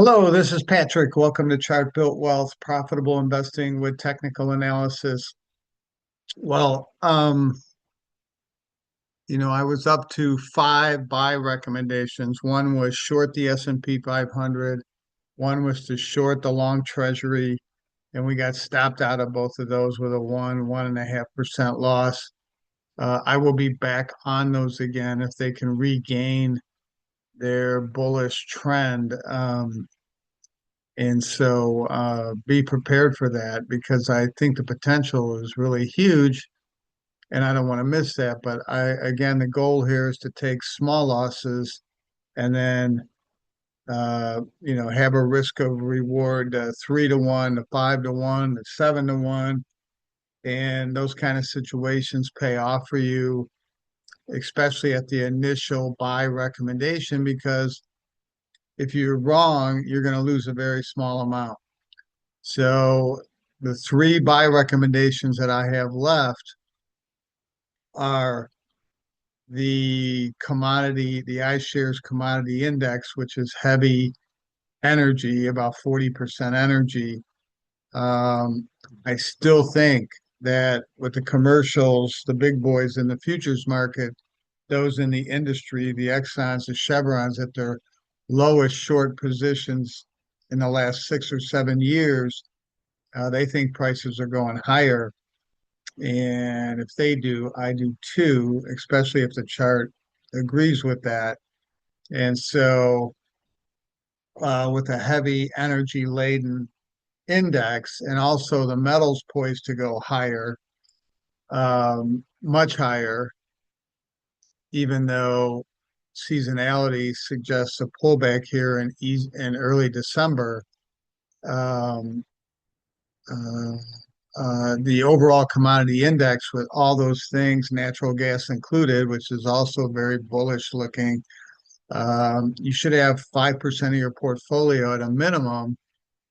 Hello, this is Patrick. Welcome to Chart Built Wealth, Profitable Investing with Technical Analysis. Well, I was up to five buy recommendations. One was short the S&P 500, one was to short the long treasury, and we got stopped out of both of those with a 1.5% loss. I will be back on those again if they can regain their bullish trend. And so be prepared for that because I think the potential is really huge and I don't want to miss that. But again, the goal here is to take small losses and then, have a risk of reward 3 to 1, to 5 to 1, to 7 to 1. And those kind of situations pay off for you, especially at the initial buy recommendation, because if you're wrong, you're going to lose a very small amount. So the three buy recommendations that I have left are the iShares Commodity Index, which is heavy energy, about 40% energy. I still think that with the commercials, the big boys in the futures market, those in the industry, the Exxons, the Chevrons, at their lowest short positions in the last 6 or 7 years, they think prices are going higher. And if they do, I do too, especially if the chart agrees with that. And so, with a heavy energy laden index and also the metals poised to go higher, much higher, even though seasonality suggests a pullback here in early December. Um, uh, the overall commodity index with all those things, natural gas included, which is also very bullish looking. You should have 5% of your portfolio at a minimum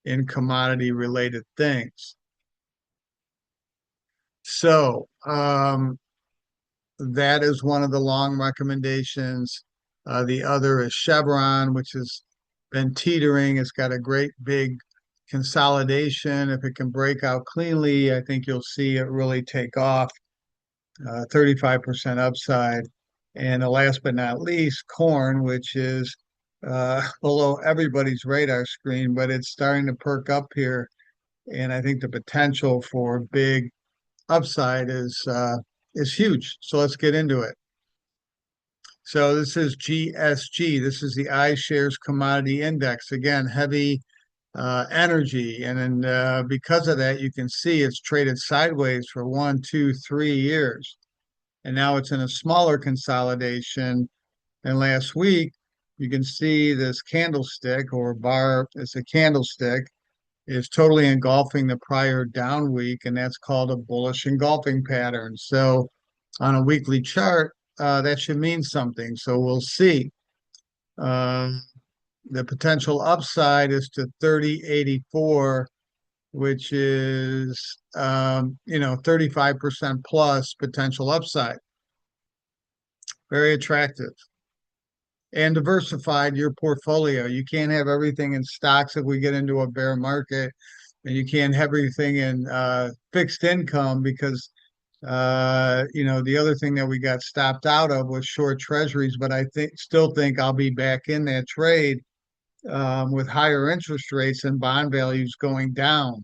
in commodity related things. So that is one of the long recommendations. The other is Chevron, which has been teetering. It's got a great big consolidation. If it can break out cleanly, I think you'll see it really take off, 35% upside. And the last but not least, corn, which is below everybody's radar screen, but it's starting to perk up here. And I think the potential for big upside is huge. So let's get into it. So this is GSG. This is the iShares Commodity Index. Again, heavy energy. And then because of that, you can see it's traded sideways for 1, 2, 3 years. And now it's in a smaller consolidation. And last week, you can see this candlestick or bar, it's a candlestick, is totally engulfing the prior down week. And that's called a bullish engulfing pattern. So on a weekly chart, that should mean something. So we'll see. The potential upside is to 3084, which is 35% plus potential upside. Very attractive. And diversified your portfolio. You can't have everything in stocks if we get into a bear market, and you can't have everything in fixed income because the other thing that we got stopped out of was short treasuries, but I still think I'll be back in that trade with higher interest rates and bond values going down.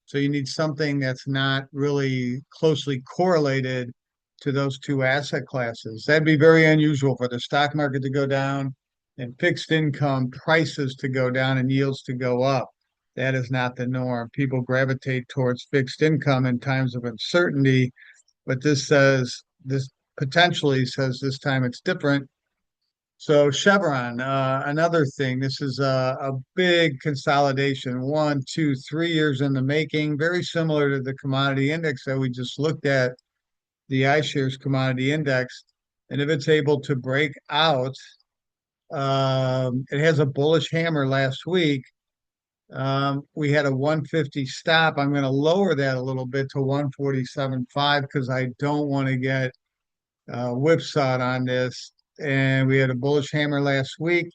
So you need something that's not really closely correlated to those two asset classes. That'd be very unusual for the stock market to go down and fixed income prices to go down and yields to go up. That is not the norm. People gravitate towards fixed income in times of uncertainty, but this potentially says this time it's different. So Chevron, another thing, this is a big consolidation, 1, 2, 3 years in the making, very similar to the commodity index that we just looked at, the iShares Commodity Index. And if it's able to break out, it has a bullish hammer last week. We had a 150 stop. I'm going to lower that a little bit to 147.5 because I don't want to get whipsawed on this. And we had a bullish hammer last week.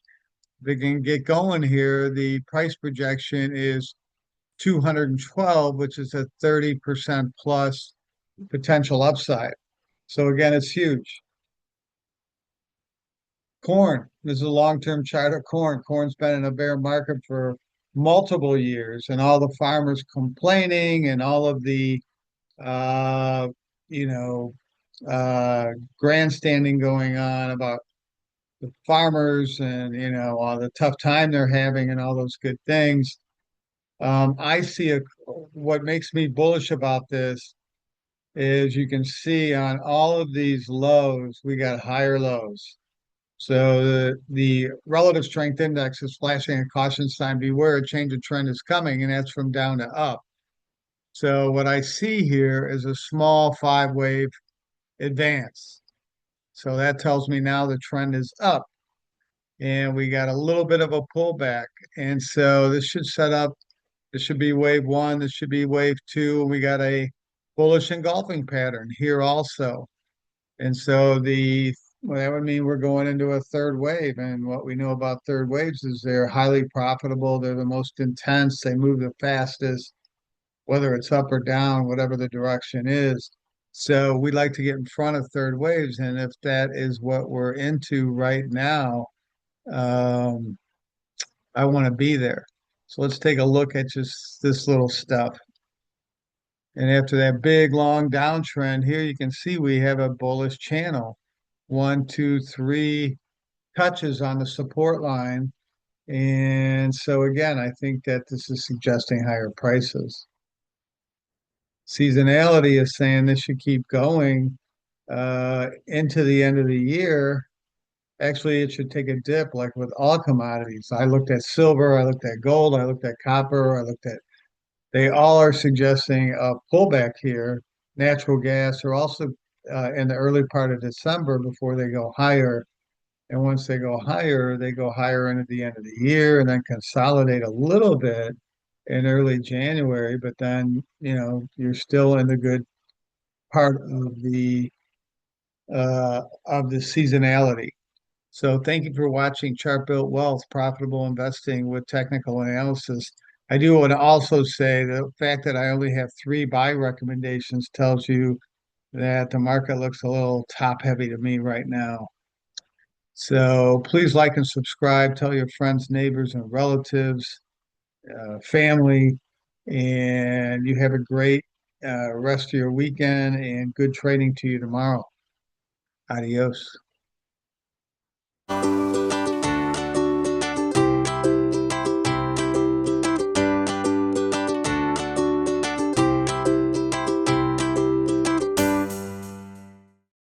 they can get going here, the price projection is 212, which is a 30% plus potential upside. So again, it's huge. Corn. This is a long-term chart of corn. Corn's been in a bear market for multiple years, and all the farmers complaining and all of the uh, you know, grandstanding going on about the farmers and all the tough time they're having and all those good things. I see what makes me bullish about this is you can see on all of these lows, we got higher lows. So the relative strength index is flashing a caution sign. Beware, a change of trend is coming, and that's from down to up. So what I see here is a small five wave advance. So that tells me now the trend is up, and we got a little bit of a pullback. And so this should set up, this should be wave one, this should be wave two. We got a bullish engulfing pattern here also. And so well, that would mean we're going into a third wave. And what we know about third waves is they're highly profitable. They're the most intense. They move the fastest, whether it's up or down, whatever the direction is. So we like to get in front of third waves. And if that is what we're into right now, um, I want to be there. So let's take a look at just this little stuff. And after that big long downtrend here, you can see we have a bullish channel. One, two, three touches on the support line. And so again, I think that this is suggesting higher prices. Seasonality is saying this should keep going into the end of the year. Actually, it should take a dip like with all commodities. I looked at silver, I looked at gold, I looked at copper, they all are suggesting a pullback here. Natural gas are also in the early part of December before they go higher. And once they go higher into the end of the year and then consolidate a little bit in early January. But then, you're still in the good part of the seasonality. So thank you for watching Chart Built Wealth, Profitable Investing with Technical Analysis. I do want to also say the fact that I only have three buy recommendations tells you that the market looks a little top heavy to me right now. So please like and subscribe, tell your friends, neighbors, and relatives, family, and you have a great rest of your weekend and good trading to you tomorrow. Adios.